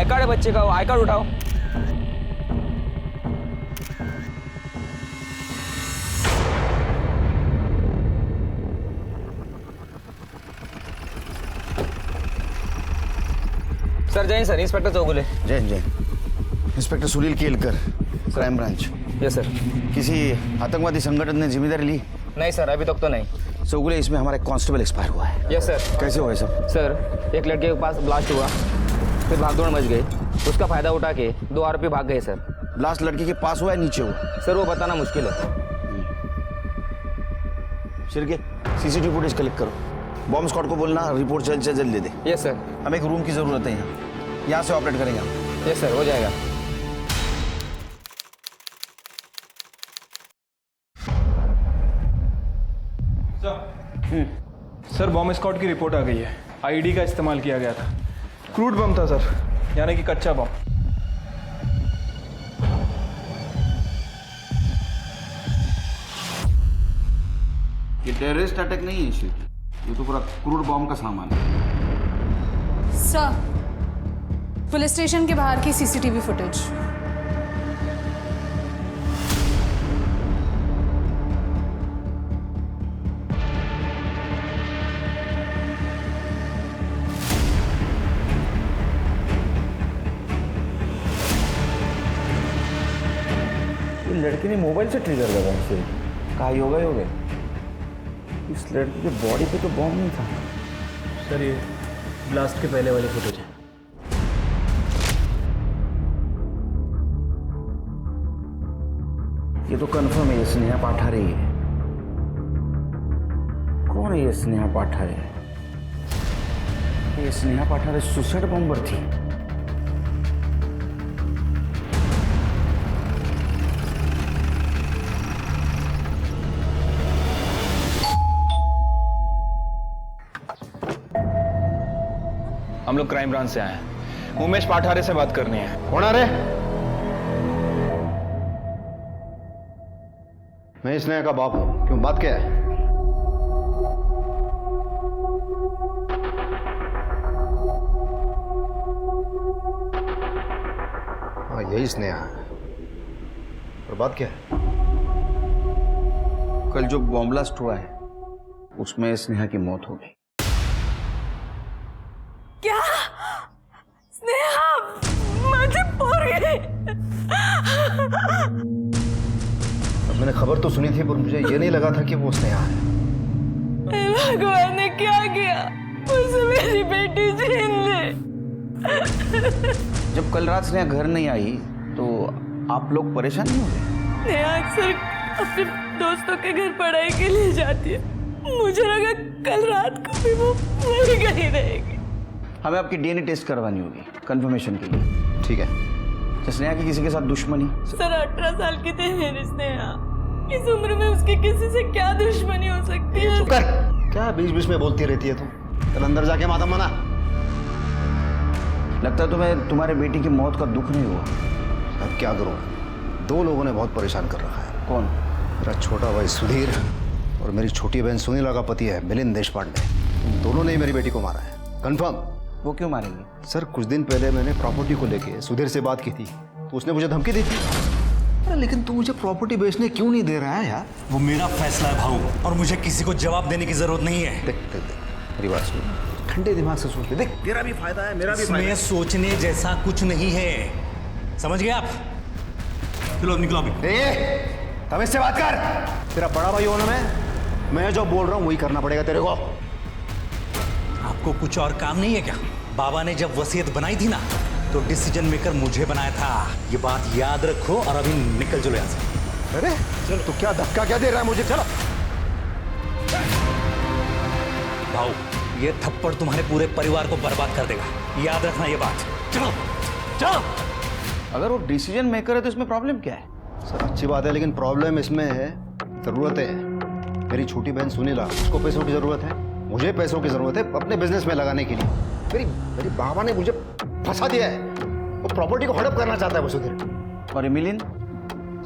I card है बच्चे का, आई कार्ड उठाओ। Sir Jain sir, inspector Chougule. Jain Jain. Inspector Sunil Kelkar, crime branch. Yes sir. किसी आतंकवादी संगठन ने जिम्मेदारी ली? नहीं सर, अभी तक तो नहीं। चौगुले, इसमें हमारा एक कांस्टेबल एक्सपायर हुआ है। Yes sir. कैसे हुआ ये सब? सर एक लड़के के पास ब्लास्ट हुआ, फिर भागदौड़ मच गई, उसका फायदा उठा के 2 आरोपी भाग गए सर। ब्लास्ट लड़के के पास हुआ है नीचे हुआ? सर वो बताना मुश्किल है। शिरके, सीसीटीवी फुटेज कलेक्ट करो। बॉम्ब स्क्वाड को बोलना रिपोर्ट जल्द से जल्द दे दे। Yes sir. हमें एक रूम की जरूरत है यहाँ से ऑपरेट करेंगे हम। यस सर, हो जाएगा। सर बॉम्ब स्क्वाड की रिपोर्ट आ गई है। आईडी का इस्तेमाल किया गया था। क्रूड बम था सर, यानी कि कच्चा बम। ये टेररिस्ट अटैक नहीं है शिरके, ये तो पूरा क्रूड बॉम्ब का सामान है। सर, पुलिस स्टेशन के बाहर की सीसीटीवी फुटेज। ये लड़के ने मोबाइल से ट्रिगर करा इसे। कहा योगा योगा, इस लड़के के बॉडी पे तो बॉम्ब नहीं था। सर ये ब्लास्ट के पहले वाली फुटेज है। ये तो कंफर्म है, ये स्नेहा पाठारे ही है। कौन है ये स्नेहा पाठारे? ये स्नेहा पाठारे सुसाइड बॉम्बर थी। हम लोग क्राइम ब्रांच से आए हैं। उमेश पाठारे से बात करनी है। कौन आ रहे? मैं स्नेहा का बाप हूं। क्यों, बात क्या है? हाँ यही स्नेहा है। और बात क्या है? कल जो बॉम्ब ब्लास्ट हुआ है उसमें स्नेहा की मौत हो गई। क्या? स्नेहा मुझे पोर गई। अब मैंने खबर तो सुनी थी, पर मुझे ये नहीं लगा था कि वो स्नेहा है। भगवान ने क्या किया? मुझसे मेरी बेटी छीन ली। जब कल रात स्नेहा घर नहीं आई तो आप लोग परेशान नहीं हुए? स्नेहा अक्सर अपने दोस्तों के घर पढ़ाई के लिए जाती है। मुझे लगा कल रात को भी वो वहीं कहीं रहेगी। हमें आपकी डीएनए टेस्ट करवानी होगी कंफर्मेशन के लिए। ठीक है। तो स्नेहा की किसी के साथ दुश्मनी? सर 18 साल की थी मेरी स्नेहा। इस उम्र में उसकी किसी से क्या दुश्मनी हो सकती है? चुप कर। क्या बीच बीच में बोलती रहती है तू? चल अंदर जाके माता मना। लगता है तुम्हें तुम्हारे बेटी की मौत का दुख नहीं हुआ? अब क्या करूं, 2 लोगों ने बहुत परेशान कर रखा है। कौन? मेरा छोटा भाई सुधीर और मेरी छोटी बहन सुनीला का पति है मिलिंद देशपांडे। इन दोनों ने ही मेरी बेटी को मारा है। कंफर्म। वो क्यों मारेंगे? सर कुछ दिन पहले मैंने प्रॉपर्टी को लेके सुधीर से बात की थी, तो उसने मुझे धमकी दी थी। अरे लेकिन तू मुझे प्रॉपर्टी बेचने क्यों नहीं दे रहा है यार? वो मेरा फैसला है भाऊ, और मुझे किसी को जवाब देने की जरूरत नहीं है। देख देख देख, मेरी बात सुन, ठंडे दिमाग से सोच ले। देख तेरा भी फायदा है, मेरा भी फायदा इसमें है। सोचने जैसा कुछ नहीं है, समझ गए आप? चलो निकलो अभी। तब इससे बात कर। तेरा बड़ा भाई होना मैं जो बोल रहा हूँ वही करना पड़ेगा तेरे को। आपको कुछ और काम नहीं है क्या? बाबा ने जब वसीयत बनाई थी ना, तो डिसीजन मेकर मुझे बनाया था। ये बात याद रखो और अभी निकल चलो यहाँ से। अरे चलो, तू क्या धक्का क्या दे रहा है मुझे? चलो भाऊ, ये थप्पड़ तुम्हारे पूरे परिवार को बर्बाद कर देगा, याद रखना ये बात। चलो चलो। अगर वो डिसीजन मेकर है तो इसमें प्रॉब्लम क्या है? सर अच्छी बात है, लेकिन प्रॉब्लम इसमें है जरूरत है। मेरी छोटी बहन सुनीला, उसको पैसों की जरूरत है, मुझे पैसों की जरूरत है अपने बिजनेस में लगाने के लिए। मेरी बाबा ने मुझे फंसा दिया है। वो प्रॉपर्टी को हड़प करना चाहता है वो सुधीर। और मिलिंद?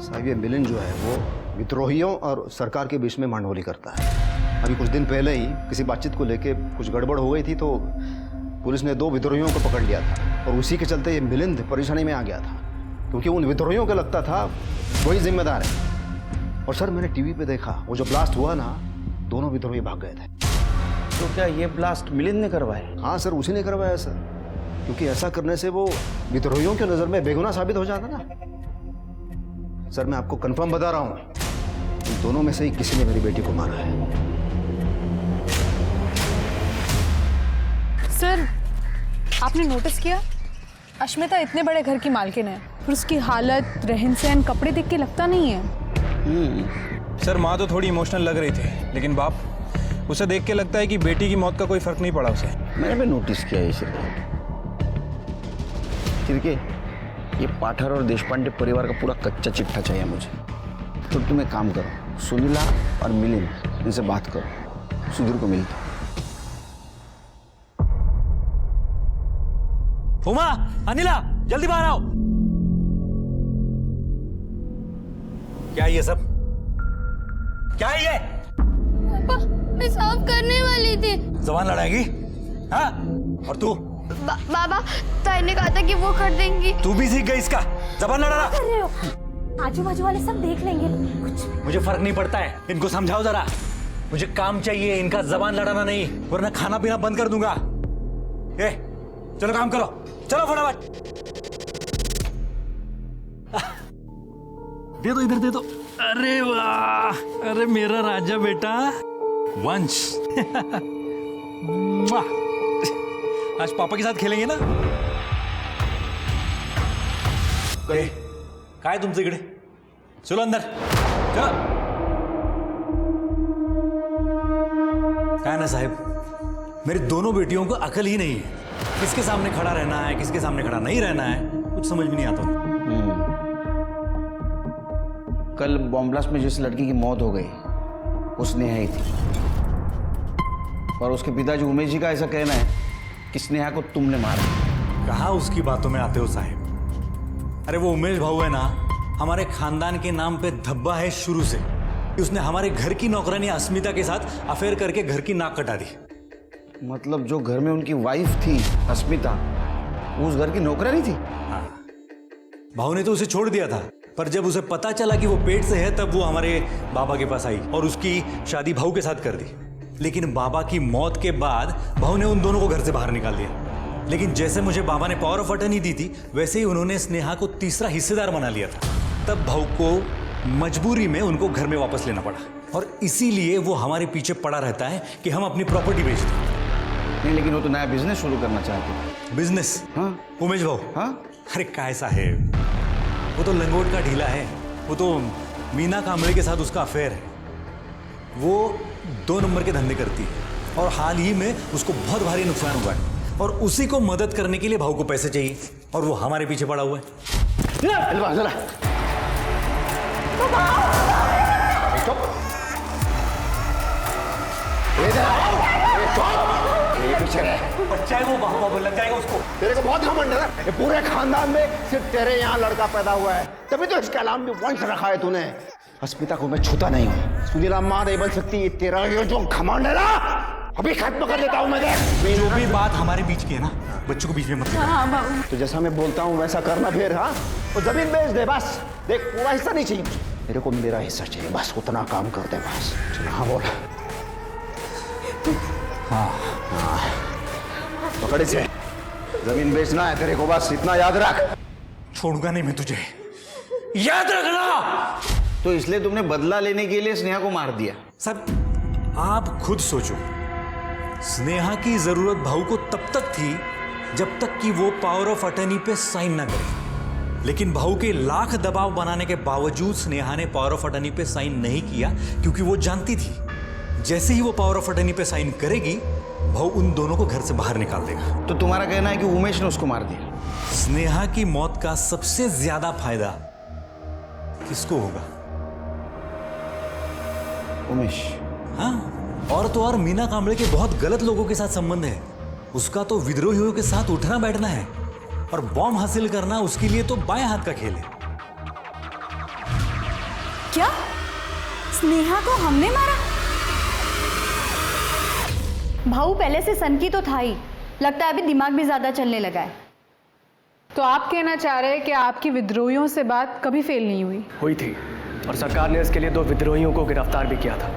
साहब ये मिलिंद जो है वो विद्रोहियों और सरकार के बीच में मांडोली करता है। अभी कुछ दिन पहले ही किसी बातचीत को लेके कुछ गड़बड़ हो गई थी, तो पुलिस ने 2 विद्रोहियों को पकड़ लिया था और उसी के चलते ये मिलिंद परेशानी में आ गया था, क्योंकि उन विद्रोहियों को लगता था वही जिम्मेदार है। और सर मैंने टीवी पे देखा, वो जो ब्लास्ट हुआ ना, दोनों विद्रोही भाग गए थे। तो क्या ये ब्लास्ट मिलिंद ने करवाया? हाँ सर, उसी ने करवाया सर, क्योंकि ऐसा करने से वो विद्रोहियों की नज़र में बेगुनाह साबित हो जाता ना। सर मैं आपको कंफर्म बता रहा हूँ, इन दोनों में से ही किसी ने मेरी बेटी को मारा है। सर, आपने नोटिस किया अश्मिता इतने बड़े घर की मालकिन है, फिर उसकी हालत, रहन सहन, कपड़े देख के लगता नहीं है। सर माँ तो थोड़ी इमोशनल लग रही थी, लेकिन बाप, उसे देख के लगता है कि बेटी की मौत का कोई फर्क नहीं पड़ा उसे। मैंने भी नोटिस किया ये चिरके, ये पाठर और देशपांडे परिवार का पूरा कच्चा चिट्ठा चाहिए मुझे। तो तुम एक काम करो, सुनीला और मिलिंद इनसे बात करो, सुधीर को मिलता। उमा, अनिला, जल्दी बाहर आओ। क्या है ये सब? क्या है ये? पापा, मैं साफ करने वाली थी। जबान लड़ाएगी? हाँ? और तू? बाबा, ताई ने कहा था कि वो कर देंगी। तू भी सीख गई इसका? जबान लड़ाना? कर रहे हो? आजू बाजू वाले सब देख लेंगे कुछ। मुझे फर्क नहीं पड़ता है, इनको समझाओ जरा। मुझे काम चाहिए, इनका जबान लड़ाना नहीं, वरना खाना पीना बंद कर दूंगा। ए, चलो काम करो, चलो फटाफट। दे दो, इधर दे दो। अरे वाह, अरे मेरा राजा बेटा वंश। आज पापा के साथ खेलेंगे ना? काय तुमचे इकडे? चलो अंदर, चलो। क्या ना साहब, मेरी दोनों बेटियों को अकल ही नहीं है। किसके सामने खड़ा रहना है, किसके सामने खड़ा नहीं रहना है, कुछ समझ में नहीं आता। कल बॉम्ब ब्लास्ट में जिस लड़की की मौत हो गई, वो स्नेहा ही थी। और उसके पिताजी उमेश जी का ऐसा कहना है कि स्नेहा को तुमने मारा। कहाँ उसकी बातों में आते हो साहब? अरे वो उमेश भाऊ है ना, हमारे खानदान के नाम पे धब्बा है शुरू से। उसने हमारे घर की नौकरानी अस्मिता के साथ अफेयर करके घर की नाक कटा दी। मतलब जो घर में उनकी वाइफ थी अस्मिता, उस घर की नौकरानी थी? हाँ। भाऊ ने तो उसे छोड़ दिया था, पर जब उसे पता चला कि वो पेट से है, तब वो हमारे बाबा के पास आई और उसकी शादी भाऊ के साथ कर दी। लेकिन बाबा की मौत के बाद भाऊ ने उन दोनों को घर से बाहर निकाल दिया। लेकिन जैसे मुझे बाबा ने पावर ऑफ अटर्नी दी थी, वैसे ही उन्होंने स्नेहा को तीसरा हिस्सेदार बना लिया था। तब भाऊ को मजबूरी में उनको घर में वापस लेना पड़ा, और इसीलिए वो हमारे पीछे पड़ा रहता है कि हम अपनी प्रॉपर्टी बेच दें। नहीं, लेकिन वो तो नया बिजनेस शुरू करना चाहते हैं। बिजनेस? हाँ। उमेश भाऊ? हाँ। अरे काय साहेब, वो तो लंगोट का ढीला है। वो तो मीना कांबळे के साथ उसका अफेयर है। वो 2 नंबर के धंधे करती है, और हाल ही में उसको बहुत भारी नुकसान हुआ है, और उसी को मदद करने के लिए भाऊ को पैसे चाहिए, और वो हमारे पीछे पड़ा हुआ है। बच्चा है वो, बाबा लग जाएगा उसको। तेरे को बहुत घमंड है ना, ये पूरे खानदान में सिर्फ तेरे यहाँ लड़का पैदा हुआ है, तभी तो इसका नाम भी वंश रखा है तूने। अस्मिता को मैं छूता नहीं हूँ, सुनीला माँ नहीं बन सकती। तेरा ये जो घमंड है ना, अभी खत्म कर देता हूँ मैं। देख, जो भी बात हमारे बीच की है ना, बच्चों को बीच में मत लेना। हाँ बाबू। तो जैसा मैं बोलता हूँ वैसा करना फिर। हाँ, वो जमीन बेच दे बस। देख, पूरा हिस्सा नहीं चाहिए मेरे को, मेरा हिस्सा चाहिए बस, उतना काम कर दे बस। चलो, हाँ बोल। हाँ, पकड़ इसे। जमीन बेचना है तेरे को, बस इतना याद रख। छोड़ूंगा नहीं मैं तुझे, याद रखना। तो इसलिए तुमने बदला लेने के लिए स्नेहा को मार दिया? सब आप खुद सोचो। स्नेहा की जरूरत भाऊ को तब तक थी जब तक कि वो पावर ऑफ अटर्नी पे साइन ना करे। लेकिन भाऊ के लाख दबाव बनाने के बावजूद स्नेहा ने पावर ऑफ अटर्नी पे साइन नहीं किया, क्योंकि वो जानती थी जैसे ही वो पावर ऑफ अटर्नी पे साइन करेगी, भाऊ उन दोनों को घर से बाहर निकाल देगा। तो तुम्हारा कहना है कि उमेश ने उसको मार दिया? स्नेहा की मौत का सबसे ज्यादा फायदा किसको होगा? उमेश। हाँ, और तो और मीना कांबळे के बहुत गलत लोगों के साथ संबंध है। उसका तो विद्रोहियों के साथ उठना बैठना है, और बॉम्ब हासिल करना उसके लिए तो बाएं हाथ का खेल है। क्या स्नेहा को हमने मारा? भाऊ पहले से सनकी तो था ही, लगता है अभी दिमाग भी ज्यादा चलने लगा है। तो आप कहना चाह रहे हैं कि आपकी विद्रोहियों से बात कभी फेल नहीं हुई थी, और सरकार ने इसके लिए 2 विद्रोहियों को गिरफ्तार भी किया था।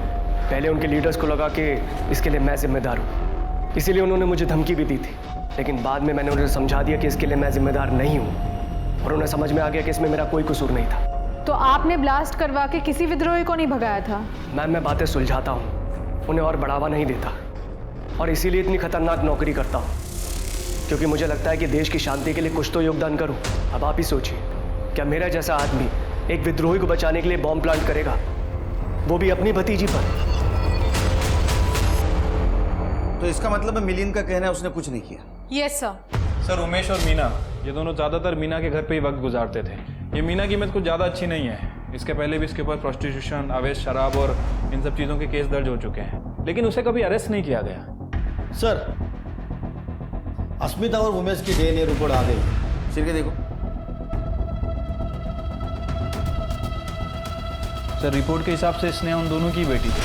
पहले उनके लीडर्स को लगा कि इसके लिए मैं जिम्मेदार हूँ, इसीलिए उन्होंने मुझे धमकी भी दी थी। लेकिन बाद में मैंने उन्हें समझा दिया कि इसके लिए मैं जिम्मेदार नहीं हूँ, और उन्हें समझ में आ गया कि इसमें मेरा कोई कसूर नहीं था। तो आपने ब्लास्ट करवा के किसी विद्रोही को नहीं भगाया था? मैम, मैं बातें सुलझाता हूँ, उन्हें और बढ़ावा नहीं देता, और इसीलिए इतनी खतरनाक नौकरी करता हूँ, क्योंकि मुझे लगता है कि देश की शांति के लिए कुछ तो योगदान करूँ। अब आप ही सोचिए, क्या मेरा जैसा आदमी एक विद्रोही को बचाने के लिए बॉम्ब प्लांट करेगा, वो भी अपनी भतीजी पर? तो इसका मतलब है मिलिंद का कहना है उसने कुछ नहीं किया। Yes sir. सर, उमेश और मीना, ये दोनों ज़्यादातर मीना के घर पे ही वक्त गुजारते थे। ये मीना की इमेज कुछ ज़्यादा अच्छी नहीं है। इसके पहले भी इसके ऊपर प्रोस्टिट्यूशन, अवैध शराब और इन सब चीज़ों के केस दर्ज हो चुके हैं, लेकिन उसे कभी अरेस्ट नहीं किया गया। सर, अस्मिता और उमेश की डीएनए रिपोर्ट आ गई। सिर के देखो। सर, रिपोर्ट के हिसाब से स्नेहा उन दोनों की बेटी थी।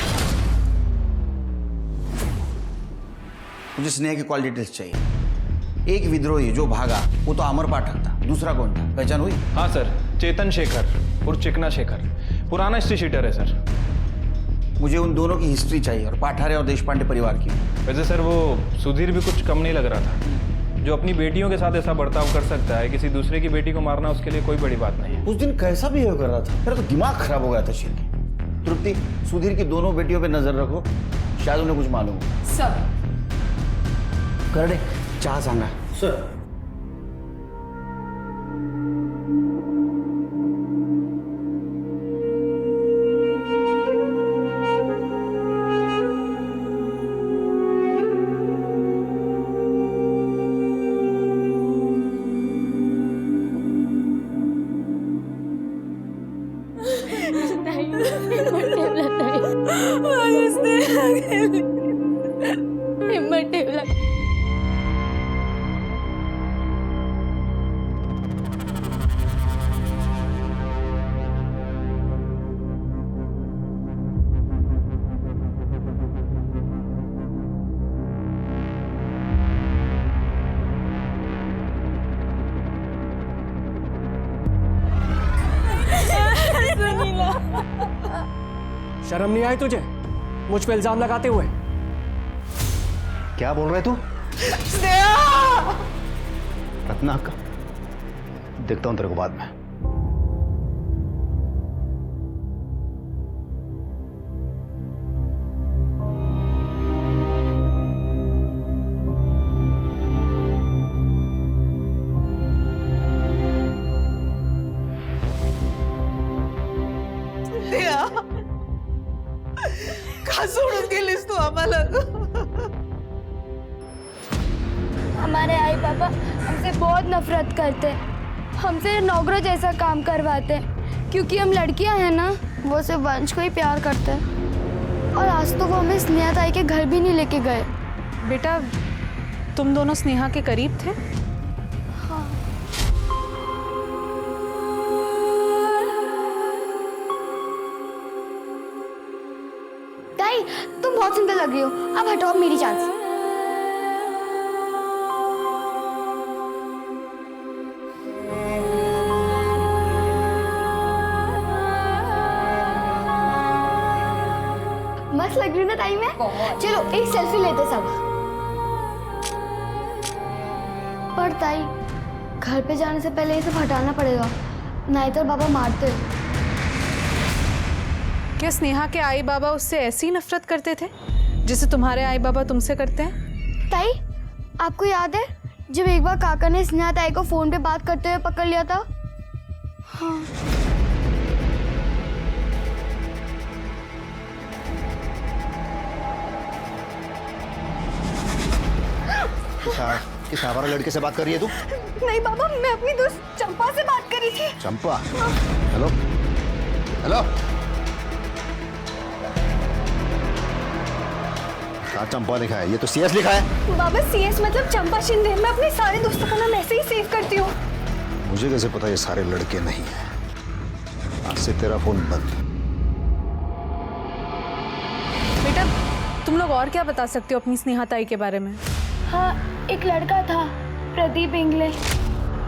मुझे स्नेहा की कॉल डिटेल्स चाहिए। एक विद्रोही जो भागा वो तो अमर पाठक था, दूसरा कौन था, पहचान हुई? हाँ सर, चेतन शेखर और चिकना शेखर, पुराना हिस्ट्री शीटर है सर। मुझे उन दोनों की हिस्ट्री चाहिए, और पाठारे और देशपांडे परिवार की। वैसे सर, वो सुधीर भी कुछ कम नहीं लग रहा था। जो अपनी बेटियों के साथ ऐसा बर्ताव कर सकता है, किसी दूसरे की बेटी को मारना उसके लिए कोई बड़ी बात नहीं है। उस दिन कैसा बिहेव कर रहा था? मेरा तो दिमाग खराब हो गया था शेर के। तृप्ति, सुधीर की दोनों बेटियों पे नजर रखो, शायद उन्हें कुछ मालूम हो। सर। करडे, चहा सांगा। सर, शर्म नहीं आई तुझे मुझ पे इल्जाम लगाते हुए? क्या बोल रहे तू? रत्नाकर, देखता हूं तेरे को बाद में। सोडून गेलीस तू आम्हाला? हमारे आई पापा हमसे बहुत नफरत करते, हमसे नौकरों जैसा काम करवाते, क्योंकि हम लड़कियां हैं ना। वो सिर्फ वंश को ही प्यार करते हैं, और आज तो वो हमें स्नेहा ताई के घर भी नहीं लेके गए। बेटा, तुम दोनों स्नेहा के करीब थे? हाँ। ताई, तुम बहुत सुंदर लग रही हो, अब हटाओ मेरी चांस। मस्त लग रही ना ताई मैं? चलो एक सेल्फी लेते सब। पर ताई, घर पे जाने से पहले ये सब हटाना पड़ेगा, नहीं तो बाबा मारते। क्या स्नेहा के आई बाबा उससे ऐसी नफरत करते थे जिसे तुम्हारे आई बाबा तुमसे करते हैं? ताई, आपको याद है जब एक बार काका ने स्नेहा ताई को फोन पे बात करते हुए पकड़ लिया था? हाँ। किस आवारा लड़के से बात कर रही है तू? नहीं बाबा, मैं अपनी दोस्त चंपा से बात कर रही थी। चंपा? हेलो हेलो, कहाँ चंपा लिखा है? ये तो सीएस लिखा है। बाबा, सीएस मतलब चंपा शिंदे। मैं अपने सारे दोस्तों का नाम ऐसे ही सेव करती हूँ। मुझे कैसे पता ये सारे लड़के नहीं हैं? आज से तेरा फोन बंद। बेटा, तुम लोग और क्या बता सकते हो अपनी स्नेहा ताई के बारे में? हाँ, एक लड़का था, प्रदीप इंग्लिश।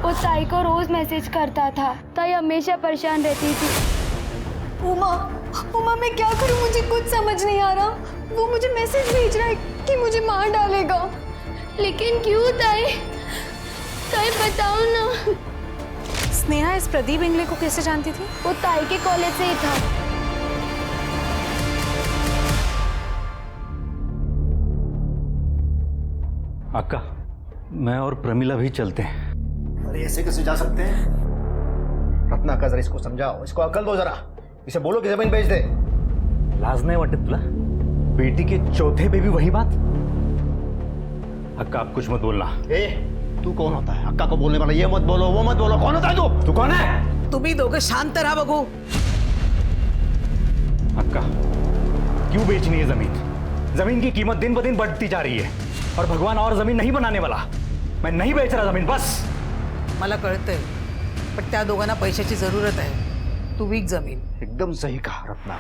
वो ताई को रोज मैसेज करता था। ताई हमेशा परेशान रहती थी। उमा, उमा मैं क्या करूं, मुझे कुछ समझ नहीं आ रहा। वो मुझे मैसेज भेज रहा है कि मुझे मार डालेगा। लेकिन क्यों ताई? ताई बताओ ना। स्नेहा इस प्रदीप इंगले को कैसे जानती थी? वो ताई के कॉलेज से ही था। अक्का, मैं और प्रमिला भी चलते हैं। अरे ऐसे कैसे जा सकते हैं? रत्ना का जरा इसको समझाओ, इसको अकल दो जरा। इसे बोलो कि जमीन बेच दे। लाज नाही वाटत तुला? बेटी के चौथे पे भी वही बात? अक्का आप कुछ मत बोलना। ए, तू कौन होता है अक्का को बोलने वाला? ये मत बोलो, वो मत बोलो। कौन होता है तू? तू कौन है? तुम्ही दोघं शांत रहा बघू। अक्का, क्यों बेचनी है जमीन? जमीन की कीमत दिन ब दिन बढ़ती जा रही है और भगवान और जमीन नहीं बनाने वाला। मैं नहीं बेच रहा जमीन, बस। मला कळतंय, पण त्या दोघांना पैशाची जरूरत आहे। तू विक जमीन। एकदम सही कहा रत्ना,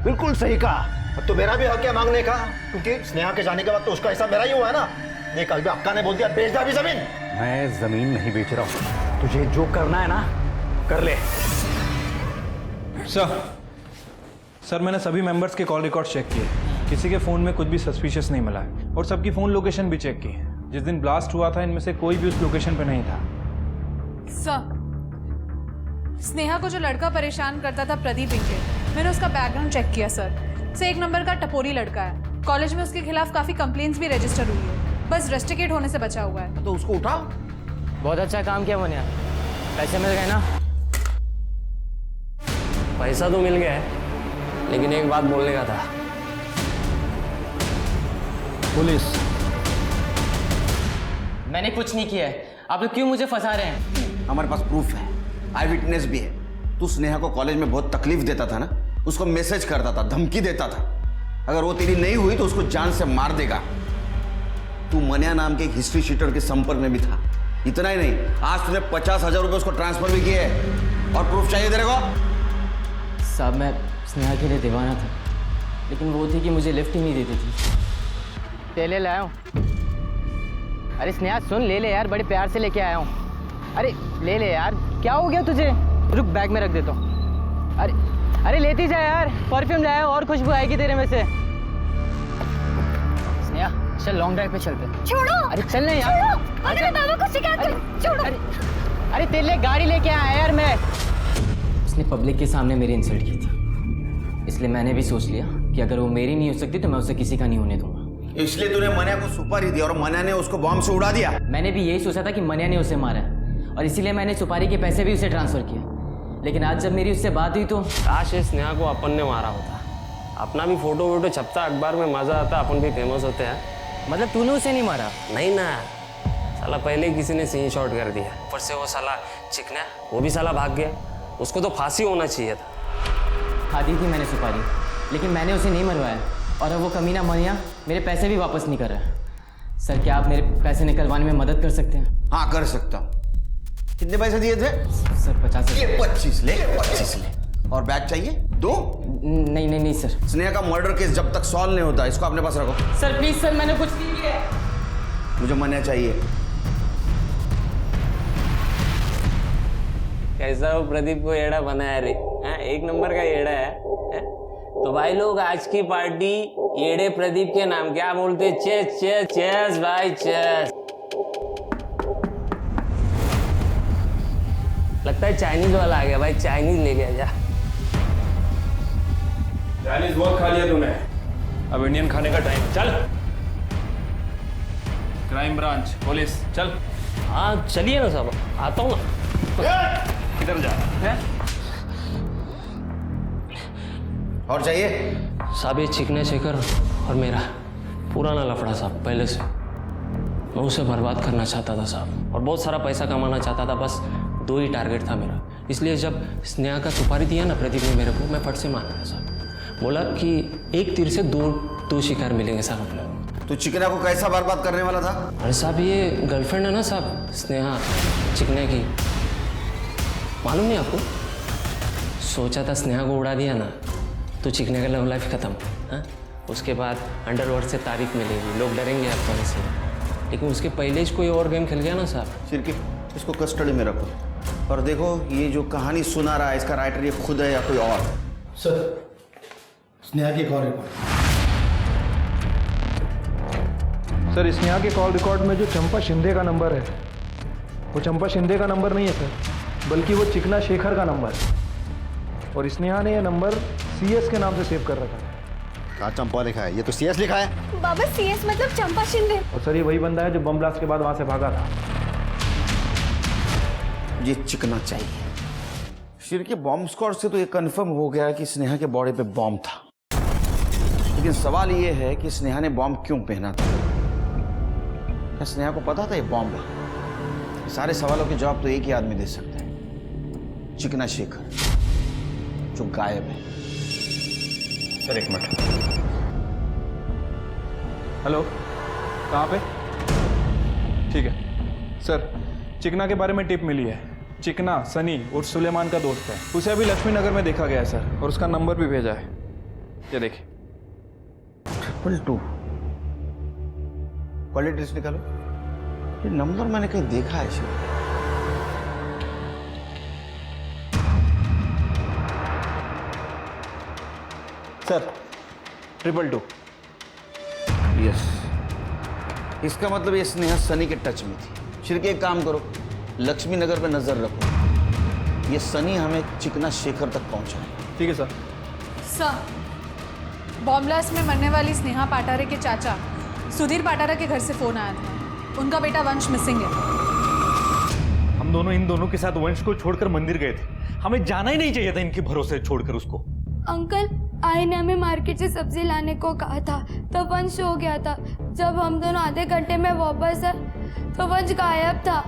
बिल्कुल सही कहा। अब तो मेरा भी हक है मांगने का, क्योंकि स्नेहा के जाने के बाद तो उसका हिस्सा मेरा ही हुआ है ना। नहीं, कल भी अक्का ने बोल दिया बेच दे अभी जमीन। मैं जमीन नहीं बेच रहा हूं। तुझे जो करना है ना, कर ले। सर मैंने सभी मेंबर्स के कॉल रिकॉर्ड चेक किए। किसी के फ़ोन में कुछ भी सस्पिशियस नहीं मिला है और सबकी फ़ोन लोकेशन भी चेक की। जिस दिन ब्लास्ट हुआ था इनमें से कोई भी उस लोकेशन पे नहीं था। सर, स्नेहा को जो लड़का परेशान करता था प्रदीप इंगले, मैंने उसका बैकग्राउंड चेक किया सर। से एक नंबर का टपोरी लड़का है। कॉलेज में उसके खिलाफ काफ़ी कंप्लेंट्स भी रजिस्टर हुई है, बस रस्टिकेट होने से बचा हुआ है। तो उसको उठाओ। बहुत अच्छा काम किया मुनिया। पैसे मिल गए ना? पैसा तो मिल गया है, लेकिन एक बात बोलने का था। पुलिस, मैंने कुछ नहीं किया है। आप लोग क्यों मुझे फंसा रहे हैं? हमारे पास प्रूफ है, आई विटनेस भी है। तू स्नेहा को कॉलेज में बहुत तकलीफ देता था ना, उसको मैसेज करता था, धमकी देता था। अगर वो तेरी नहीं हुई तो उसको जान से मार देगा। तू मनिया नाम के एक हिस्ट्री शीटर के संपर्क में भी था। इतना ही नहीं, आज तूने 50,000 रुपए उसको ट्रांसफर भी किए हैं। और प्रूफ चाहिए तेरे को? साहब मैं स्नेहा के लिए दीवाना था, लेकिन वो थी कि मुझे लिफ्ट ही नहीं देती थी। तेले लाया हूँ। अरे स्नेहा सुन, ले ले यार, बड़े प्यार से लेके आया हूँ। अरे ले ले यार, क्या हो गया तुझे? रुक, बैग में रख देता हूँ। अरे लेती जा यार, परफ्यूम लाया और खुशबू आएगी तेरे में से। स्नेहा चल लॉन्ग ड्राइव पे चलते। छोड़ो। अरे चल ना यार। अरे बाबा को शिकायत कर। छोड़ो। अरे तेरे लिए गाड़ी लेके आया यार मैं। उसने पब्लिक के सामने मेरी इंसल्ट की थी, इसलिए मैंने भी सोच लिया कि अगर वो मेरी नहीं हो सकती तो मैं उसे किसी का नहीं होने दूंगा। इसलिए तूने मनिया को सुपारी दी और मनिया ने उसको बॉम्ब से उड़ा दिया। मैंने भी यही सोचा था कि मनिया ने उसे मारा और इसीलिए मैंने सुपारी के पैसे भी उसे ट्रांसफर किए। लेकिन आज जब मेरी उससे बात हुई तो काश ये स्नेहा को अपन ने मारा होता। अपना भी फोटो वोटो छपता, अखबार में मजा आता, अपन भी फेमस होते हैं। मतलब तूने उसे नहीं मारा? नहीं ना, साला पहले किसी ने सीन शॉट कर दिया। ऊपर से वो साला चिकना, वो भी साला भाग गया। उसको तो फांसी होना चाहिए था। खा दी थी मैंने सुपारी, लेकिन मैंने उसे नहीं मरवाया और अब वो कमीना मनिया मेरे पैसे भी वापस नहीं कर रहा है। सर क्या आप मेरे पैसे निकलवाने में मदद कर सकते हैं? हाँ कर सकता हूँ। कितने पैसे दिए थे? सर 50। ये 25 ले, 25 ले। और बैग चाहिए? दो? नहीं सर। स्नेहा का मर्डर केस जब तक सॉल्व नहीं होता इसको अपने पास रखो। सर प्लीज सर, मैंने कुछ नहीं किया। मुझे मनिया चाहिए। कैसा वो प्रदीप को येड़ा बनाया रे? एक नंबर का येड़ा है। तो भाई लोग आज की पार्टी येड़े प्रदीप के नाम क्या बोलते? चेस चेस चेस भाई चेस। लगता है चाइनीज वाला आ गया भाई, चाइनीज ले गया। जा चाइनीज बहुत खा लिया तूने, अब इंडियन खाने का टाइम। चल क्राइम ब्रांच, पुलिस, चल। हाँ चलिए ना साहब, आता हूँ ना। किधर जा रहा है? और चाहिए? साहब ये चिकने शेखर और मेरा पुराना लफड़ा साहब, पहले से मैं उसे बर्बाद करना चाहता था साहब, और बहुत सारा पैसा कमाना चाहता था। बस 2 ही टारगेट था मेरा। इसलिए जब स्नेहा का सुपारी दिया ना प्रदीप ने मेरे को, मैं फट से मान गया साहब। बोला कि एक तीर से दो शिकार मिलेंगे साहब अपने। तो चिकना को कैसा बर्बाद करने वाला था? अरे साहब ये गर्लफ्रेंड है ना साहब स्नेहा चिकने की, मालूम नहीं आपको? सोचा था स्नेहा को उड़ा दिया ना तो चिकने का लव लाइफ खत्म। हाँ, उसके बाद अंडरवर्ल्ड से तारीफ मिलेगी, लोग डरेंगे आपको से। लेकिन उसके पहले ही कोई और गेम खेल गया ना साहब। इसको कस्टडी में रखो और देखो ये जो कहानी सुना रहा है इसका राइटर ये खुद है या कोई और। सर, स्नेहा की कॉल रिकॉर्ड। सर, स्नेहा के कॉल रिकॉर्ड में जो चंपा शिंदे का नंबर है वो चंपा शिंदे का नंबर नहीं है सर, बल्कि वो चिकना शेखर का नंबर है। और स्नेहा ने ये नंबर CS के नाम से सेव कर रखा है। कहाँ चंपा लिखा है? ये तो CS लिखा है। बाबा CS मतलब चंपा शिंदे। और सर ये वही बंदा है जो बम ब्लास्ट के बाद वहां से भागा था। ये चिकना चाहिए। शिर के बॉम्ब स्क्वाड से तो ये कंफर्म हो गया कि स्नेहा के बॉडी पे बॉम्ब था, लेकिन सवाल ये है कि स्नेहा ने बॉम्ब क्यों पहना था? क्या स्नेहा को पता था ये बॉम्ब है? सारे सवालों के जवाब तो एक ही आदमी दे सकता है, चिकना शेखर, जो गायब है। सर एक मिनट। हेलो, कहाँ पे? ठीक है सर, चिकना के बारे में टिप मिली है। चिकना सनी उर्फ सुलेमान का दोस्त है, उसे अभी लक्ष्मी नगर में देखा गया है सर, और उसका नंबर भी भेजा है। ये देखिए। 222 क्वालिटी लिस्ट निकालो। ये नंबर मैंने कहीं देखा है शायद। सर 222। यस, इसका मतलब ये स्नेहा सनी के टच में थी। शिर के एक काम करो, लक्ष्मी नगर पे नजर रखो, ये सनी हमें चिकना शेखर तक पहुंचाए। ठीक है सर। सर, बॉम्ब ब्लास्ट में मरने वाली स्नेहा पाटारे के चाचा सुधीर पाटारा के घर से फोन आया था। उनका बेटा वंश मिसिंग है। हम दोनों इन दोनों के साथ वंश को छोड़कर मंदिर गए थे। हमें जाना ही नहीं चाहिए था इनके भरोसे छोड़कर उसको। अंकल, आई ने हमें मार्केट से सब्जी लाने को कहा था, तब वंश हो गया था। जब हम दोनों आधे घंटे में वापस आए तो वंश गायब था।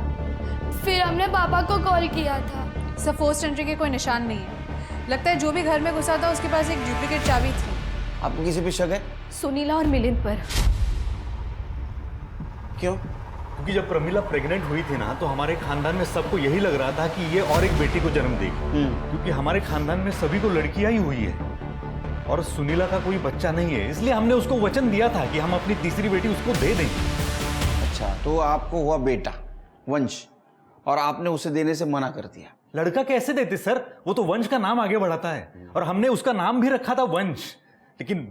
फिर हमने पापा को कॉल किया था। सर, फोर्स्ड एंट्री के कोई निशान नहीं है। लगता है जो भी घर में घुसा था उसके पास एक डुप्लीकेट चाबी थी। आपको किसी पे शक है? सुनीला और मिलिंद पर। क्यों? क्योंकि जब प्रमिला प्रेग्नेंट हुई थी ना, तो हमारे खानदान में सबको यही लग रहा था कि ये और एक बेटी को जन्म देगी, क्योंकि हमारे खानदान में सभी को लड़कियां ही हुई है और सुनीला का कोई बच्चा नहीं है। इसलिए हमने उसको वचन दिया था कि हम अपनी तीसरी बेटी उसको दे देंगे। अच्छा, तो आपको हुआ बेटा वंश और आपने उसे देने से मना कर दिया। लड़का कैसे देते सर? वो तो वंश का नाम आगे बढ़ाता है और हमने उसका नाम भी रखा था वंश। लेकिन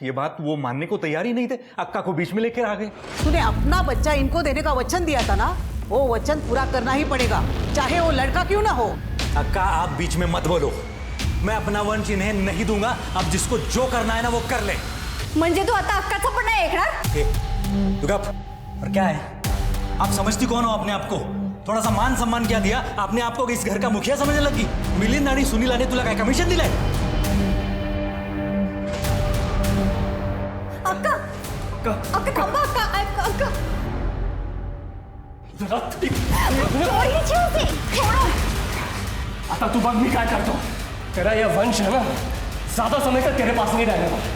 ये बात वो मानने को तैयार ही नहीं थे, अक्का को बीच में लेकर आ गए। तूने अपना बच्चा इनको देने का वचन दिया था ना, वो वचन पूरा करना ही पड़ेगा, चाहे वो लड़का क्यों ना हो। अक्का, आप बीच में मत बोलो। मैं अपना वंश इन्हें नहीं दूंगा। अब जिसको जो करना है ना वो कर ले। म्हणजे तू आता अक्काचा पण नाही ऐकणार? तू गप। और क्या है, आप समझती कौन हो अपने आप को? थोड़ा सा मान सम्मान क्या दिया? अपने आप को इस घर का मुखिया समझने लगी? मिलिंद आणि सुनीला ने तुला काय कमिशन दिलंय? अक्का अक्का थांबा, अक्का अक्का आता तू बग मी काय करतो। तेरा यह वंश है ना, ज्यादा समय तक तेरे पास नहीं रहने वाला,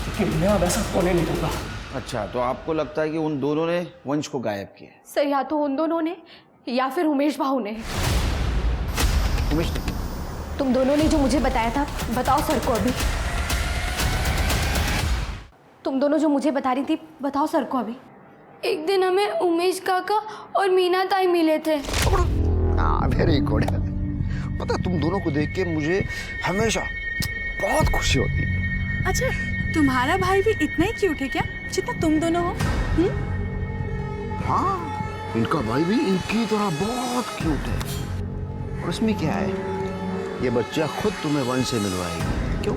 क्योंकि मैं अब ऐसा होने नहीं दूंगा। अच्छा, तो आपको लगता है कि उन दोनों ने वंश को गायब किया? सर, या तो उन दोनों ने या फिर उमेश भाऊ ने। उमेश ने? तुम दोनों ने जो मुझे बताया था, बताओ सर को अभी। तुम दोनों जो मुझे बता रही थी, बताओ सर को अभी। एक दिन हमें उमेश काका और मीना ताई मिले थे। Very good. पता, तुम दोनों को देख के मुझे हमेशा बहुत खुशी होती है। अच्छा, तुम्हारा भाई भी इतना ही क्यूट है क्या जितना तुम दोनों हो? हाँ, इनका भाई भी इनकी तरह बहुत क्यूट है। और इसमें क्या है, ये बच्चा खुद तुम्हें वंश से मिलवाएगी। क्यों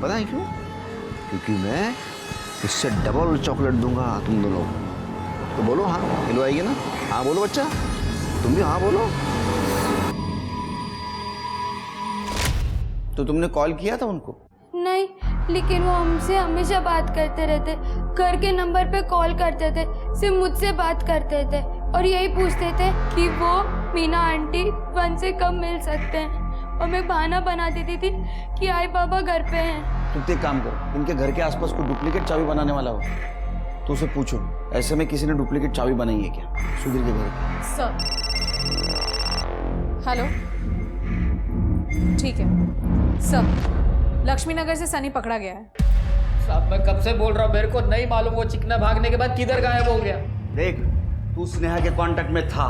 पता है क्यों? क्योंकि मैं इससे डबल चॉकलेट दूंगा तुम दोनों को। तो बोलो हाँ, मिलवाएगी ना? हाँ बोलो बच्चा, तुम भी हाँ बोलो। तो तुमने कॉल किया था उनको? नहीं, लेकिन वो हमसे हमेशा बात करते रहते। घर के नंबर पे कॉल करते थे, सिर्फ मुझसे बात करते थे और यही पूछते थे कि वो मीना आंटी वंश से कब मिल सकते हैं। और मैं बहाना बना देती थी कि आई पापा घर पे हैं। तुम एक काम करो, इनके घर के आसपास कोई डुप्लीकेट चाबी बनाने वाला हो तो उसे पूछो, ऐसे में किसी ने डुप्लीकेट चाबी बनाई है क्या सुधीर के घर की? सर, हेलो, ठीक है सर, लक्ष्मी नगर से सनी पकड़ा गया है। साहब मैं कब से बोल रहा हूँ, मेरे को नहीं मालूम वो चिकना भागने के बाद किधर गायब हो गया। देख, तू स्नेहा के कांटेक्ट में था,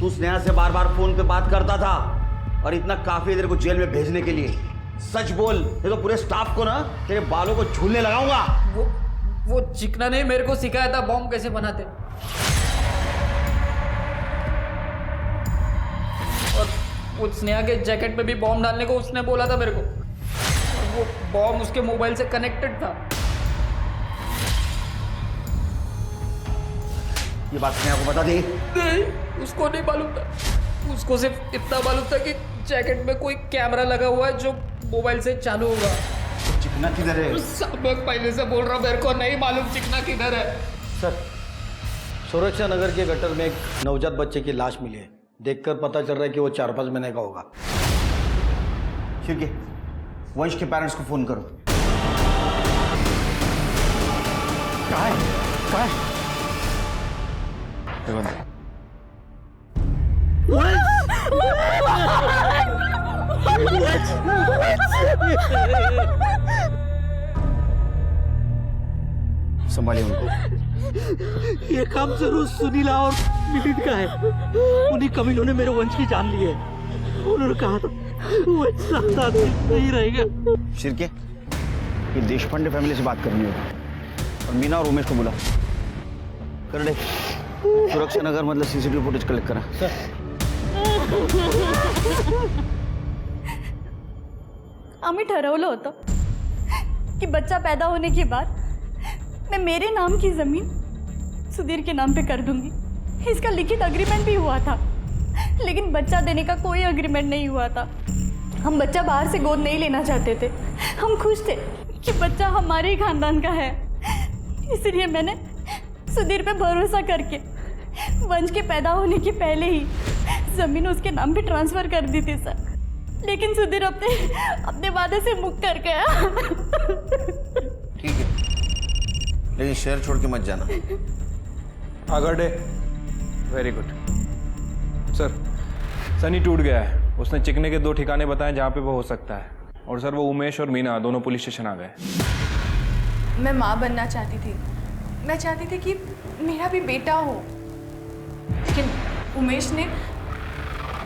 तू स्नेहा से बार बार फोन पे बात करता था और इतना काफी है तेरे को जेल में भेजने के लिए। सच बोल, नहीं तो पूरे स्टाफ को ना तेरे बालों को झूलने लगाऊंगा। वो चिकना ने मेरे को सिखाया था बॉम्ब कैसे बनाते, और वो स्नेहा के जैकेट पे भी बॉम्ब डालने को उसने बोला था मेरे को, और वो बॉम्ब उसके मोबाइल से कनेक्टेड था। ये बात स्नेहा को बता दी? नहीं, उसको नहीं मालूम था। उसको सिर्फ इतना मालूम था कि जैकेट में कोई कैमरा लगा हुआ है जो मोबाइल से चालू होगा। चिकना किधर है? सब मैं पहले से बोल रहा हूँ, मेरे को नहीं मालूम चिकना किधर है। सर, सुरक्षा नगर के गटर में एक नवजात बच्चे की लाश मिली है। देखकर पता चल रहा है कि वो 4-5 महीने का होगा। ठीक है, वंश के पेरेंट्स को फोन करो। कहाँ है? संभालिए उनको। ये काम जरूर सुनीला और मिलिंद का है। उन्हीं कमीनों ने मेरे वंश की जान ली है। उन्होंने कहा था वो साथ नहीं रहेगा। शिरके, ये देशपांडे फैमिली से बात करनी होगी और मीना और उमेश को बुला कर दे। सुरक्षा नगर मतलब सीसीटीवी फुटेज कलेक्ट करा। आम्ही ठरवलं होतं कि बच्चा पैदा होने के बाद मैं मेरे नाम की ज़मीन सुधीर के नाम पे कर दूंगी। इसका लिखित अग्रीमेंट भी हुआ था, लेकिन बच्चा देने का कोई अग्रीमेंट नहीं हुआ था। हम बच्चा बाहर से गोद नहीं लेना चाहते थे। हम खुश थे कि बच्चा हमारे ही खानदान का है। इसलिए मैंने सुधीर पे भरोसा करके वंश के पैदा होने के पहले ही ज़मीन उसके नाम पे ट्रांसफ़र कर दी थी सर। लेकिन सुधीर अपने वादे से मुक्त कर गया। ठीक है, लेकिन शहर छोड़ के मत जाना। अगर day very good sir. Sunny टूट गया है। उसने चिकने के 2 ठिकाने बताए जहाँ पे वो हो सकता है, और सर वो उमेश और मीना दोनों पुलिस स्टेशन आ गए। मैं माँ बनना चाहती थी। मैं चाहती थी कि मेरा भी बेटा हो, लेकिन उमेश ने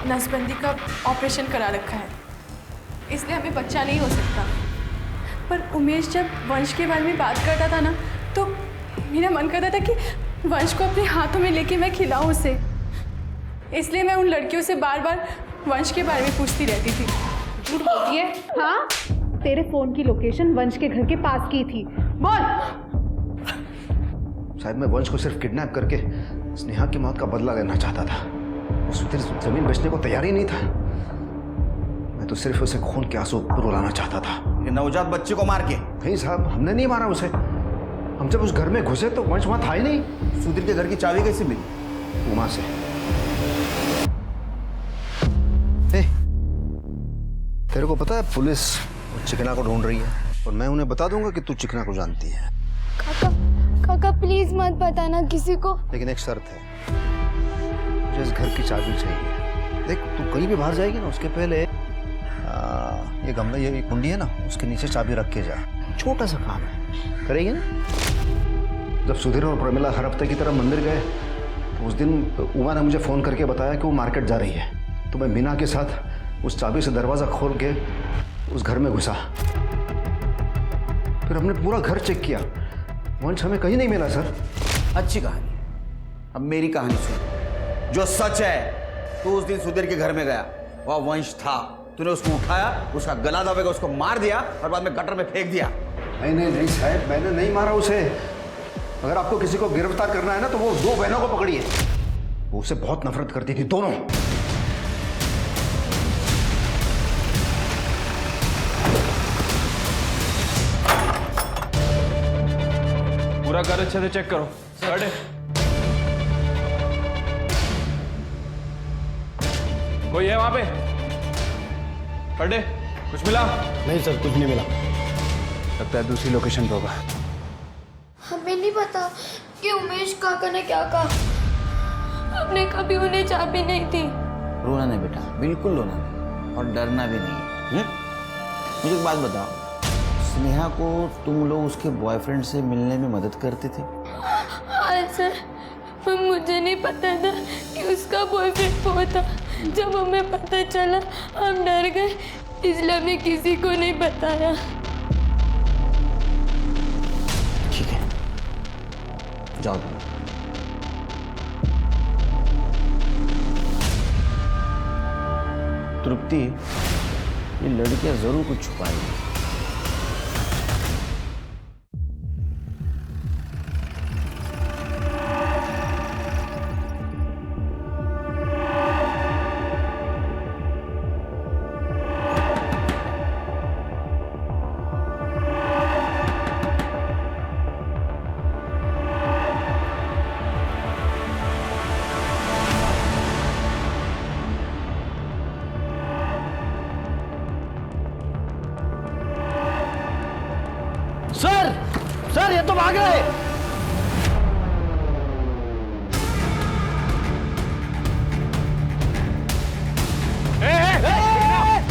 नसबंदी का ऑपरेशन करा रखा है, इसलिए हमें बच्चा नहीं हो सकता। पर उमेश जब वंश के बारे में बात करता था ना, तो मेरा मन करता था कि वंश को अपने हाथों में लेके मैं खिलाऊं उसे। इसलिए मैं उन लड़कियों से बार बार वंश के बारे में पूछती रहती थी। झूठ बोलती है? हाँ, तेरे फोन की लोकेशन वंश के घर के पास की थी। बोल। शायद मैं वंश को सिर्फ किडनैप करके स्नेहा की मौत का बदला लेना चाहता था। सुधीर जमीन बेचने को तैयार ही नहीं था। मैं तो सिर्फ उसे खून के आंसू रुलाना चाहता था। ये नवजात बच्चे को मार के? नहीं साहब, हमने नहीं मारा उसे। हम जब उस घर में घुसे तो वंश वहां था ही नहीं। सुधीर के घर की चाबी कैसे मिली? उमा से। तेरे को पता है पुलिस चिकना को ढूंढ रही है, और मैं उन्हें बता दूंगा कि तू चिकना को जानती है। काका प्लीज मत बताना किसी को। लेकिन एक शर्त है, मुझे इस घर की चाबी चाहिए। देख, तू कहीं भी बाहर जाएगी ना, उसके पहले ये गमला, ये कुंडी है ना, उसके नीचे चाबी रख के जा। छोटा सा काम है, करेगी ना? जब सुधीर और प्रमिला हर हफ्ते की तरह मंदिर गए, तो उस दिन उमा ने मुझे फ़ोन करके बताया कि वो मार्केट जा रही है। तो मैं मीना के साथ उस चाबी से दरवाज़ा खोल के उस घर में घुसा। फिर हमने पूरा घर चेक किया, वंश हमें कहीं नहीं मिला सर। अच्छी कहानी। अब मेरी कहानी सुन। जो सच है, तू उस दिन सुधीर के घर में गया, वह वंश था। तूने उसको उठाया, उसका गला दबाकर उसको मार दिया और बाद में गटर में फेंक दिया। नहीं साहब, मैंने नहीं मारा उसे। अगर आपको किसी को गिरफ्तार करना है ना, तो वो 2 बहनों को पकड़िए। वो उससे बहुत नफरत करती थी, दोनों। पूरा घर अच्छे से चेक करो। अरे कोई है वहां पे? अरे कुछ मिला? नहीं सर, कुछ नहीं मिला। लगता है दूसरी लोकेशन पे होगा। हमें नहीं पता कि उमेश काका ने क्या कहा। हमने कभी उन्हें चाबी नहीं दी। रोना नहीं बेटा, बिल्कुल रोना नहीं, और डरना भी नहीं। मुझे एक बात बताओ, स्नेहा को तुम लोग उसके बॉयफ्रेंड से मिलने में मदद करते थे? हाँ सर, मुझे नहीं पता था कि उसका बॉयफ्रेंड वो था। जब हमें पता चला हम डर गए, इसलिए हमने किसी को नहीं बताया। ठीक है, जाओ। तृप्ति, ये लड़कियां जरूर कुछ छुपाएंगी। सर सर, ये तो भाग गए।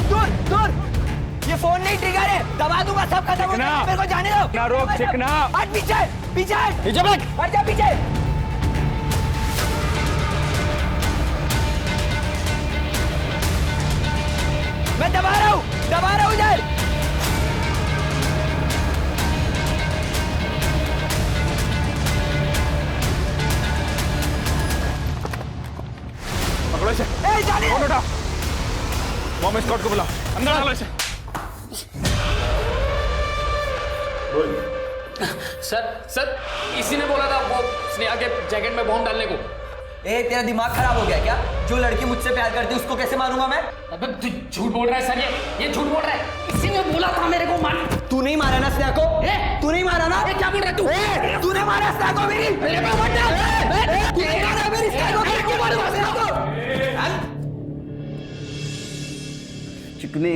दूर दूर, ये फोन नहीं ट्रिगर है, दबा दूंगा, सब खत्म हो जाएगा, मेरे को जाने दो। ना रोक, चिकना। हट पीछे, पीछे हट, पीछे भाग। हट जा पीछे। मैं दबा रहा हूँ इधर। पकड़ो इसे। जाने फोन उठा, बॉम्ब स्क्वाड को बुला, अंदर डालो इसे। सर इसी ने बोला था वो स्नेहा के जैकेट में बॉम्ब डालने को। तेरा दिमाग खराब हो गया क्या? जो लड़की मुझसे प्यार करती है उसको कैसे मारूंगा मैं? अबे तू झूठ बोल रहा है सर, ये झूठ बोल रहा है। इसी ने बोला था मेरे को मार। तू नहीं मारा ना स्नेहा को? तू नहीं मारा ना? क्या बोल रहा है तू? तूने मारा स्नेहा को मेरी? मेरे पे मत डाल। तू नहीं मारा मेरी स्नेहा को? क्यों मारूंगा स्नेहा को? चिकने,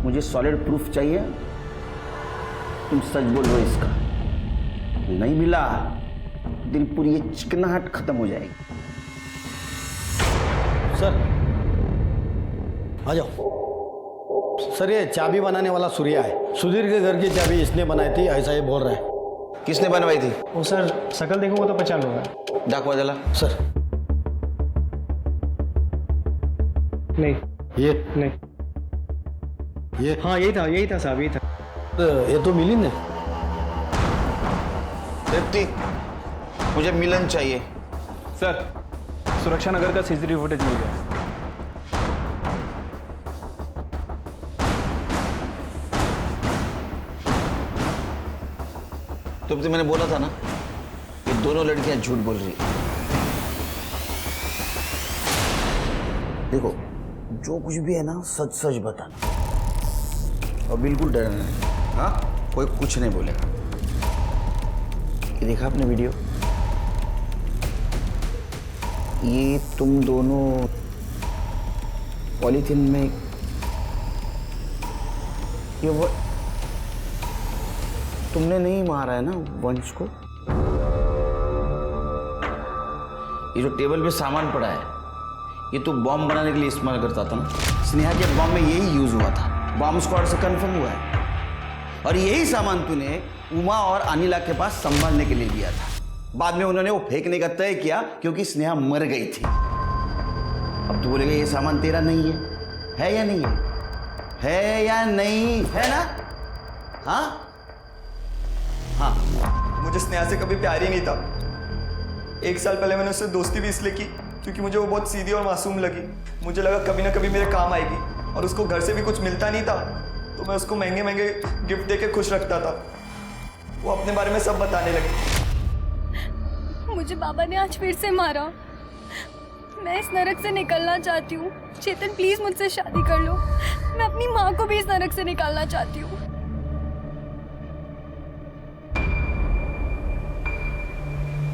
मुझे सॉलिड प्रूफ चाहिए। तुम सच बोल रहे हो इसका? नहीं मिला, तेरी पूरी ये चिकनाहट खत्म हो जाएगी। सर आ जाओ। सर, ये चाबी बनाने वाला सूर्या है। सुधीर के घर की चाबी इसने बनाई थी, ऐसा ये बोल रहा है। किसने बनवाई थी? वो सर शकल देखूंगा तो पहचान लूंगा। डाकवा जला। सर नहीं, ये नहीं, ये हाँ यही था साहब, यही था। ये तो मिलिंद है। तृप्ति, मुझे मिलन चाहिए। सर, सुरक्षा नगर का सीसीटीवी फुटेज मिल गया। तृप्ति, मैंने बोला था ना, ये दोनों लड़कियां झूठ बोल रही हैं। देखो, जो कुछ भी है ना, सच सच बताना और बिल्कुल डरना नहीं। हाँ, कोई कुछ नहीं बोलेगा। ये देखा आपने वीडियो? ये तुम दोनों पॉलीथिन में, ये वो तुमने नहीं मारा है ना वंश को? ये जो टेबल पे सामान पड़ा है, ये तो बॉम्ब बनाने के लिए इस्तेमाल करता था ना। स्नेहा के बॉम्ब में यही यूज हुआ था, बॉम्ब स्क्वाड से कंफर्म हुआ है। और यही सामान तूने उमा और अनिला के पास संभालने के लिए दिया था। बाद में उन्होंने वो फेंकने का तय किया क्योंकि स्नेहा मर गई थी। अब तू बोलेगा ये सामान तेरा नहीं है या नहीं है? है या नहीं है ना? हाँ हाँ। मुझे स्नेहा से कभी प्यार ही नहीं था। 1 साल पहले मैंने उससे दोस्ती भी इसलिए की क्योंकि मुझे वो बहुत सीधी और मासूम लगी। मुझे लगा कभी ना कभी मेरे काम आएगी, और उसको घर से भी कुछ मिलता नहीं था तो मैं उसको महंगे महंगे गिफ्ट देके खुश रखता था। वो अपने बारे में सब बताने लगी। मुझे बाबा ने आज फिर से मारा। मैं इस नरक से निकलना चाहती हूँ। चेतन, प्लीज मुझसे शादी कर लो। मैं अपनी माँ को भी इस नरक से निकालना चाहती हूँ।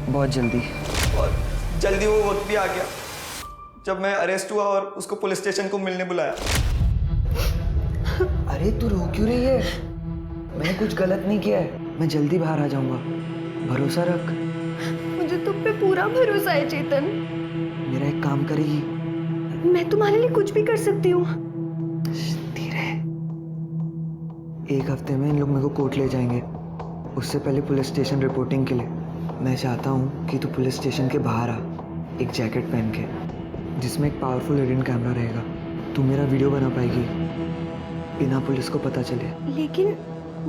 बहुत जल्दी, और जल्दी वो वक्त भी आ गया जब मैं अरेस्ट हुआ और उसको पुलिस स्टेशन को मिलने बुलाया। अरे तू रो क्यों रही है? मैंने कुछ गलत नहीं किया है। मैं जल्दी बाहर आ जाऊंगा, भरोसा रख। मुझे तुम पे पूरा भरोसा है चेतन। मेरा एक काम करेगी? मैं तुम्हारे लिए कुछ भी कर सकती हूँ। धीरे। 1 हफ्ते में इन लोग मेरे को कोर्ट ले जाएंगे, उससे पहले पुलिस स्टेशन रिपोर्टिंग के लिए। मैं चाहता हूँ कि तू पुलिस स्टेशन के बाहर आ। एक जैकेट पहन के जिसमें एक पावरफुल हिडन कैमरा रहेगा। तू मेरा वीडियो बना पाएगी बिना पुलिस को पता चले। लेकिन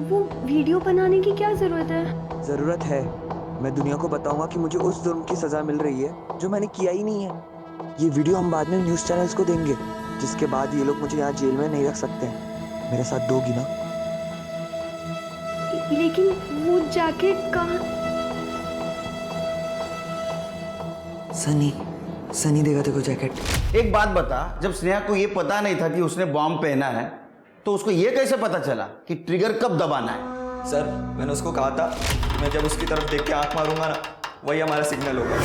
वो वीडियो बनाने की क्या ज़रूरत है? ज़रूरत है। मैं दुनिया को बताऊंगा कि मुझे उस जुर्म की सज़ा मिल रही है जो मैंने किया ही नहीं है। ये वीडियो हम बाद में न्यूज़ चैनल्स को देंगे, जिसके बाद ये लोग मुझे यहाँ जेल में नहीं रख सकते हैं। मेरे साथ दोगी ना? लेकिन वो जैकेट कहाँ? सनी देगा तेरे को जैकेट। एक बात बता, जब स्नेहा को ये पता नहीं था कि उसने बॉम्ब पहना है तो उसको ये कैसे पता चला कि ट्रिगर कब दबाना है? सर, मैंने उसको कहा था मैं जब उसकी तरफ देख के आंख मारूंगा ना, वही हमारा सिग्नल होगा।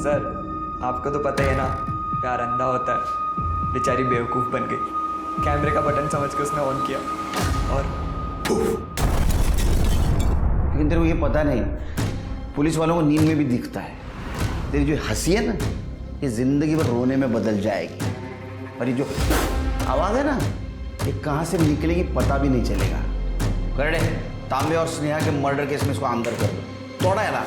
सर, आपको तो पता ही है ना, प्यार अंधा होता है। बेचारी बेवकूफ़ बन गई। कैमरे का बटन समझ के उसने ऑन किया और लेकिन तेरे को ये पता नहीं, पुलिस वालों को नींद में भी दिखता है। तेरी जो हंसी है ना, ये जिंदगी भर रोने में बदल जाएगी। और ये जो आवाज़ है ना, ये कहाँ से निकलेगी पता भी नहीं चलेगा। करड़े, तांबे और स्नेहा के मर्डर केस में इसको अंदर कर दो। तोड़ा है ना।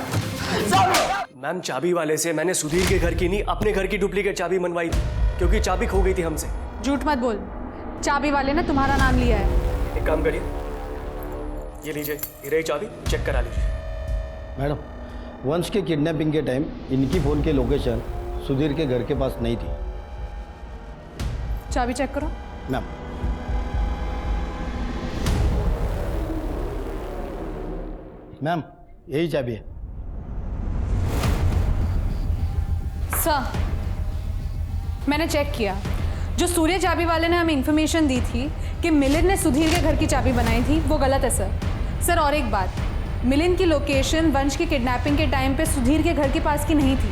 मैम, चाबी वाले से मैंने सुधीर के घर की नहीं, अपने घर की डुप्लीकेट चाबी मनवाई थी, क्योंकि चाबी खो गई थी हमसे। झूठ मत बोल, चाबी वाले ने तुम्हारा नाम लिया है। एक काम करिए, ये लीजिए, ये रही चाबी, चेक करा लीजिए। मैडम, वंश के किडनैपिंग के टाइम इनकी फ़ोन की लोकेशन सुधीर के घर के पास नहीं थी। चाबी चेक करो। मैम, मैम यही चाबी है। सर, मैंने चेक किया, जो सूर्य चाबी वाले ने हमें इंफॉर्मेशन दी थी कि मिलिंद ने सुधीर के घर की चाबी बनाई थी, वो गलत है सर। और एक बात, मिलिंद की लोकेशन वंश की किडनैपिंग के टाइम पे सुधीर के घर के पास की नहीं थी।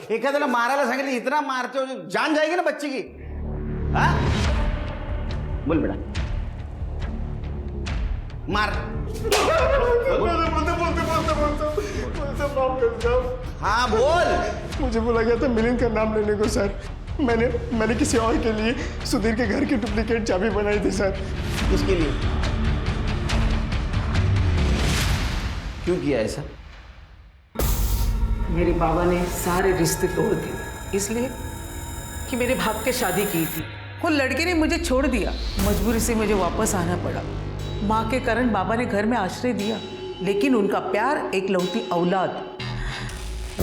एखाद्याला मारायला सांगितलं, इतना मारते हो जान जाएगी ना बच्ची की। हाँ, बोल बेटा, मार। हाँ बोल। मुझे बोला गया था मिलिंद का नाम लेने को सर। मैंने किसी और के लिए सुधीर के घर की डुप्लीकेट चाबी बनाई थी सर। किसके लिए? क्यों किया ऐसा? मेरे बाबा ने सारे रिश्ते तोड़ दिए, इसलिए कि मेरे भाग के शादी की थी। वो लड़के ने मुझे छोड़ दिया, मजबूरी से मुझे वापस आना पड़ा। माँ के कारण बाबा ने घर में आश्रय दिया, लेकिन उनका प्यार एक लौती औलाद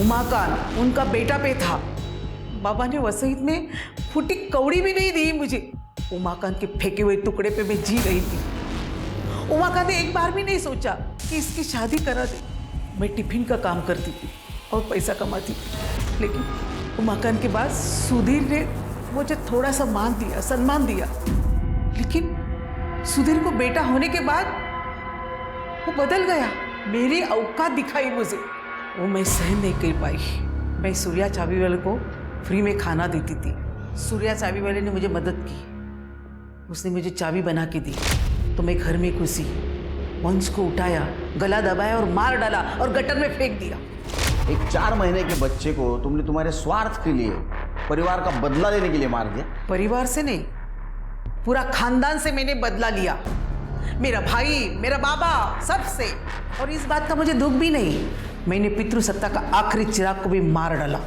उमाकांत, उनका बेटा पे था। बाबा ने वसीयत में फूटी कौड़ी भी नहीं दी मुझे। उमाकांत के फेंके हुए टुकड़े पे मैं जी रही थी। उमाकांत ने एक बार भी नहीं सोचा कि इसकी शादी करा दे। मैं टिफिन का काम करती थी और पैसा कमाती थी, लेकिन उमाकांत के बाद सुधीर ने मुझे थोड़ा सा मान दिया, सम्मान दिया। लेकिन सुधीर को बेटा होने के बाद वो बदल गया, मेरी औकात दिखाई मुझे, वो मैं सहन नहीं कर पाई। मैं सूर्या चाबी वाले को फ्री में खाना देती थी। सूर्या चाबी वाले ने मुझे मदद की, उसने मुझे चाबी बना के दी, तो मैं घर में घुसी, वंश को उठाया, गला दबाया और मार डाला और गटर में फेंक दिया। एक 4 महीने के बच्चे को तुमने तुम्हारे स्वार्थ के लिए, परिवार का बदला लेने के लिए मार दिया। परिवार से नहीं, पूरा खानदान से मैंने बदला लिया। मेरा भाई, मेरा बाबा, सबसे। और इस बात का मुझे दुख भी नहीं, मैंने पितृसत्ता का आखिरी चिराग को भी मार डाला।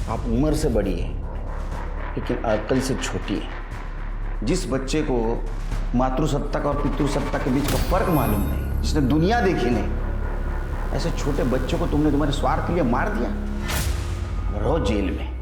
आप उम्र से बड़ी है, लेकिन अकल से छोटी है। जिस बच्चे को मातृसत्ता का और पितृसत्ता के बीच का फर्क मालूम नहीं, जिसने दुनिया देखी नहीं, ऐसे छोटे बच्चों को तुमने तुम्हारे स्वार्थ के लिए मार दिया। रहो जेल में।